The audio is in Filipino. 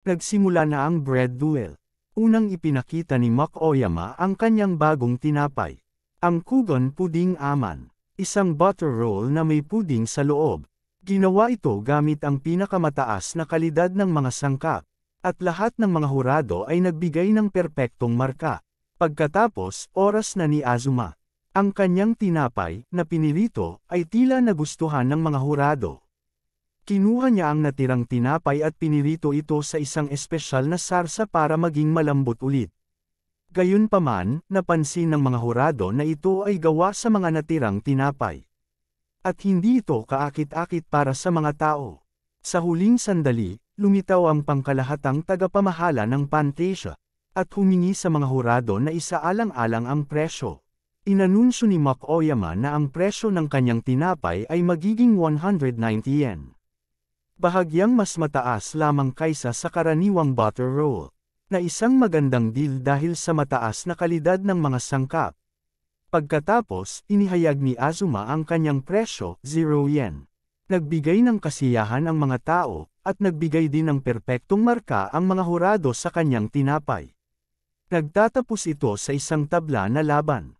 Nagsimula na ang bread duel. Unang ipinakita ni Mac Oyama ang kanyang bagong tinapay. Ang Kugon Pudding Aman. Isang butter roll na may pudding sa loob. Ginawa ito gamit ang pinakamataas na kalidad ng mga sangkap. At lahat ng mga hurado ay nagbigay ng perpektong marka. Pagkatapos, oras na ni Azuma. Ang kanyang tinapay, na pinirito, ay tila nagustuhan ng mga hurado. Kinuha niya ang natirang tinapay at pinirito ito sa isang espesyal na sarsa para maging malambot ulit. Gayunpaman, napansin ng mga hurado na ito ay gawa sa mga natirang tinapay. At hindi ito kaakit-akit para sa mga tao. Sa huling sandali, lumitaw ang pangkalahatang tagapamahala ng Pantasia, at humingi sa mga hurado na isaalang-alang ang presyo. Inanunsyo ni Mac Oyama na ang presyo ng kanyang tinapay ay magiging 190 yen. Bahagyang mas mataas lamang kaysa sa karaniwang butter roll, na isang magandang deal dahil sa mataas na kalidad ng mga sangkap. Pagkatapos, inihayag ni Azuma ang kanyang presyo, 0 yen. Nagbigay ng kasiyahan ang mga tao, at nagbigay din ng perpektong marka ang mga hurado sa kanyang tinapay. Nagtatapos ito sa isang tabla na laban.